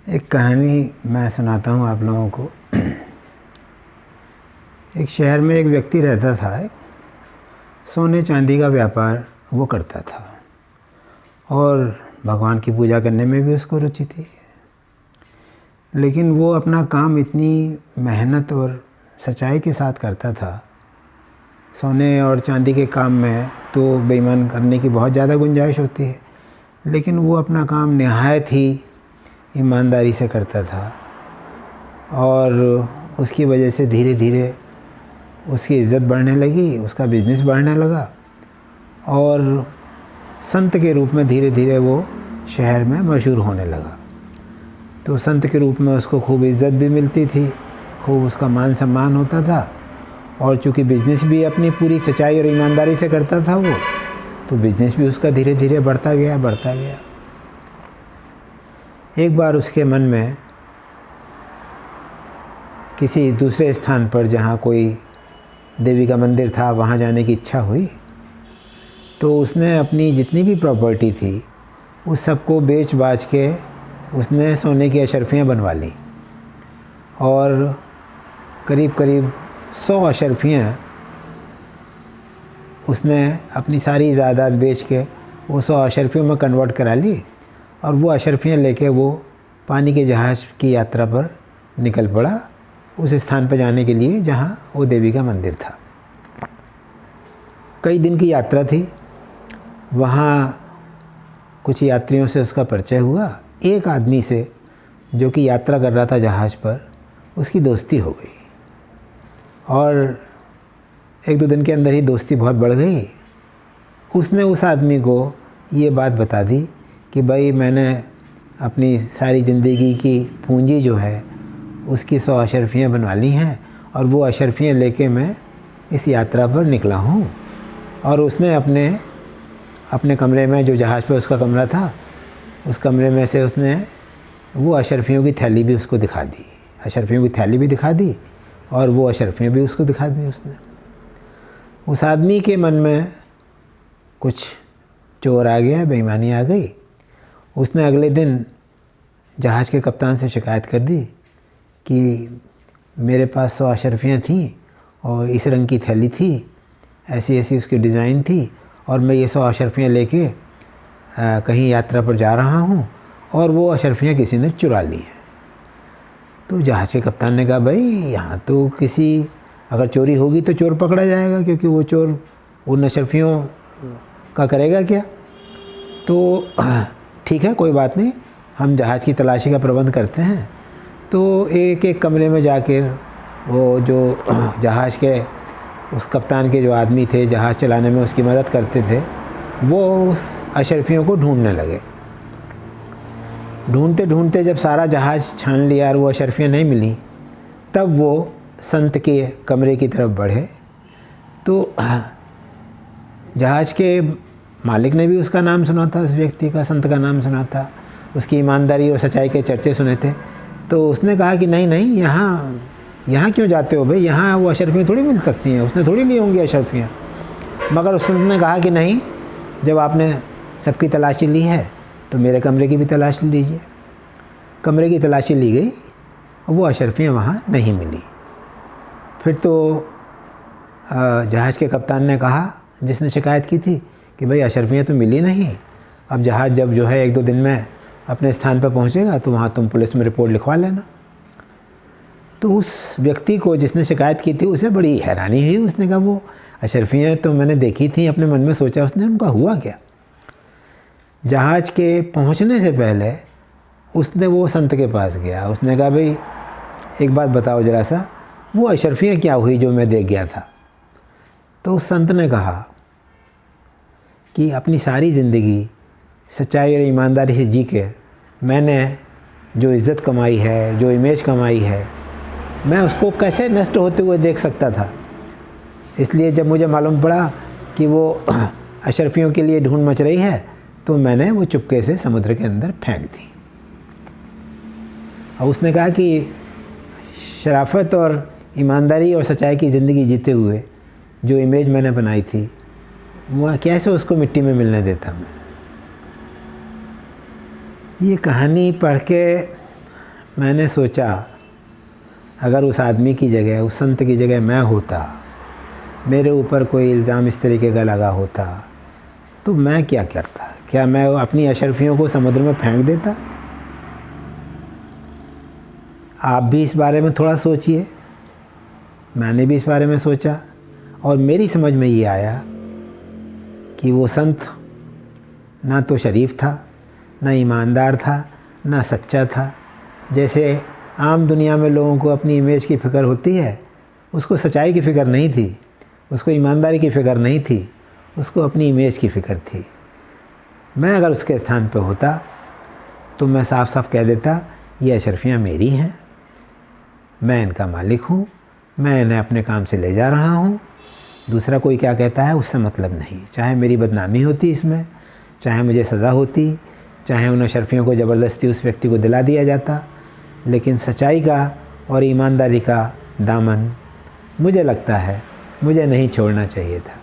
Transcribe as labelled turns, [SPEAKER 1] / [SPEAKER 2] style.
[SPEAKER 1] एक कहानी मैं सुनाता हूँ आप लोगों को। एक शहर में एक व्यक्ति रहता था। सोने चांदी का व्यापार वो करता था और भगवान की पूजा करने में भी उसको रुचि थी। लेकिन वो अपना काम इतनी मेहनत और सच्चाई के साथ करता था। सोने और चांदी के काम में तो बेईमान करने की बहुत ज़्यादा गुंजाइश होती है, लेकिन वो अपना काम निहायत ही ईमानदारी से करता था और उसकी वजह से धीरे धीरे उसकी इज़्ज़त बढ़ने लगी, उसका बिज़नेस बढ़ने लगा और संत के रूप में धीरे धीरे वो शहर में मशहूर होने लगा। तो संत के रूप में उसको खूब इज़्ज़त भी मिलती थी, खूब उसका मान सम्मान होता था और चूँकि बिज़नेस भी अपनी पूरी सच्चाई और ईमानदारी से करता था वो, तो बिज़नेस भी उसका धीरे धीरे बढ़ता गया। एक बार उसके मन में किसी दूसरे स्थान पर जहाँ कोई देवी का मंदिर था वहाँ जाने की इच्छा हुई। तो उसने अपनी जितनी भी प्रॉपर्टी थी उस सबको बेच बाच के उसने सोने की अशर्फियाँ बनवा ली और करीब करीब 100 अशर्फियाँ उसने अपनी सारी जायदाद बेच के वो 100 अशर्फियों में कन्वर्ट करा ली और वो अशर्फियाँ लेके वो पानी के जहाज़ की यात्रा पर निकल पड़ा उस स्थान पर जाने के लिए जहाँ वो देवी का मंदिर था। कई दिन की यात्रा थी। वहाँ कुछ यात्रियों से उसका परिचय हुआ। एक आदमी से जो कि यात्रा कर रहा था जहाज़ पर, उसकी दोस्ती हो गई और 1-2 दिन के अंदर ही दोस्ती बहुत बढ़ गई। उसने उस आदमी को ये बात बता दी कि भाई मैंने अपनी सारी ज़िंदगी की पूंजी जो है उसकी 100 अशर्फियाँ बनवा ली हैं और वो अशर्फियाँ लेके मैं इस यात्रा पर निकला हूँ। और उसने अपने कमरे में, जो जहाज़ पे उसका कमरा था, उस कमरे में से उसने वो अशर्फियों की थैली भी उसको दिखा दी। अशर्फियों की थैली भी दिखा दी और वो अशर्फियाँ भी उसको दिखा दी उसने। उस आदमी के मन में कुछ चोर आ गया, बेईमानी आ गई। उसने अगले दिन जहाज़ के कप्तान से शिकायत कर दी कि मेरे पास 100 अशर्फियाँ थीं और इस रंग की थैली थी, ऐसी ऐसी उसकी डिज़ाइन थी और मैं ये 100 अशर्फियाँ लेके कहीं यात्रा पर जा रहा हूँ और वो अशर्फियाँ किसी ने चुरा ली हैं। तो जहाज़ के कप्तान ने कहा भाई यहाँ तो अगर चोरी होगी तो चोर पकड़ा जाएगा, क्योंकि वो चोर उन अशर्फियों का करेगा क्या। तो ठीक है, कोई बात नहीं, हम जहाज़ की तलाशी का प्रबंध करते हैं। तो एक एक कमरे में जाकर वो जो जहाज़ के उस कप्तान के जो आदमी थे, जहाज़ चलाने में उसकी मदद करते थे, वो उस अशर्फियों को ढूंढने लगे। ढूंढते ढूंढते जब सारा जहाज़ छान लिया और वो अशर्फियाँ नहीं मिली, तब वो संत के कमरे की तरफ बढ़े। तो जहाज़ के मालिक ने भी उसका नाम सुना था, उस व्यक्ति का, संत का नाम सुना था, उसकी ईमानदारी और सच्चाई के चर्चे सुने थे। तो उसने कहा कि नहीं, यहाँ क्यों जाते हो भाई, यहाँ वो अशर्फियाँ थोड़ी मिल सकती हैं, उसने थोड़ी ली होंगी अशर्फियाँ। मगर उस संत ने कहा कि नहीं, जब आपने सबकी तलाशी ली है तो मेरे कमरे की भी तलाशी लीजिए। कमरे की तलाशी ली गई, वो अशर्फियाँ वहाँ नहीं मिली। फिर तो जहाज़ के कप्तान ने कहा, जिसने शिकायत की थी, कि भाई अशर्फियाँ तो मिली नहीं, अब जहाज़ जब जो है 1-2 दिन में अपने स्थान पर पहुँचेगा तो वहाँ तुम पुलिस में रिपोर्ट लिखवा लेना। तो उस व्यक्ति को जिसने शिकायत की थी उसे बड़ी हैरानी हुई। उसने कहा वो अशर्फियाँ तो मैंने देखी थी, अपने मन में सोचा, उसने उनका हुआ क्या। जहाज़ के पहुँचने से पहले उसने वो संत के पास गया। उसने कहा भाई एक बात बताओ ज़रा सा, वो अशर्फियाँ क्या हुई जो मैं देख गया था। तो उस संत ने कहा कि अपनी सारी ज़िंदगी सच्चाई और ईमानदारी से जी के मैंने जो इज़्ज़त कमाई है, जो इमेज कमाई है, मैं उसको कैसे नष्ट होते हुए देख सकता था। इसलिए जब मुझे मालूम पड़ा कि वो अशर्फियों के लिए ढूंढ मच रही है, तो मैंने वो चुपके से समुद्र के अंदर फेंक दी। और उसने कहा कि शराफत और ईमानदारी और सच्चाई की ज़िंदगी जीते हुए जो इमेज मैंने बनाई थी, वह कैसे उसको मिट्टी में मिलने देता मैं। ये कहानी पढ़ के मैंने सोचा अगर उस आदमी की जगह, उस संत की जगह मैं होता, मेरे ऊपर कोई इल्ज़ाम इस तरीके का लगा होता तो मैं क्या करता? क्या मैं अपनी अशरफियों को समुद्र में फेंक देता? आप भी इस बारे में थोड़ा सोचिए। मैंने भी इस बारे में सोचा और मेरी समझ में ये आया कि वो संत ना तो शरीफ था, ना ईमानदार था, ना सच्चा था। जैसे आम दुनिया में लोगों को अपनी इमेज की फ़िक्र होती है, उसको सच्चाई की फ़िक्र नहीं थी, उसको ईमानदारी की फ़िक्र नहीं थी, उसको अपनी इमेज की फ़िक्र थी। मैं अगर उसके स्थान पर होता तो मैं साफ साफ कह देता ये अशरफियाँ मेरी हैं, मैं इनका मालिक हूँ, मैं इन्हें अपने काम से ले जा रहा हूँ। दूसरा कोई क्या कहता है उससे मतलब नहीं। चाहे मेरी बदनामी होती इसमें, चाहे मुझे सज़ा होती, चाहे उन अशरफियों को ज़बरदस्ती उस व्यक्ति को दिला दिया जाता, लेकिन सच्चाई का और ईमानदारी का दामन मुझे लगता है मुझे नहीं छोड़ना चाहिए था।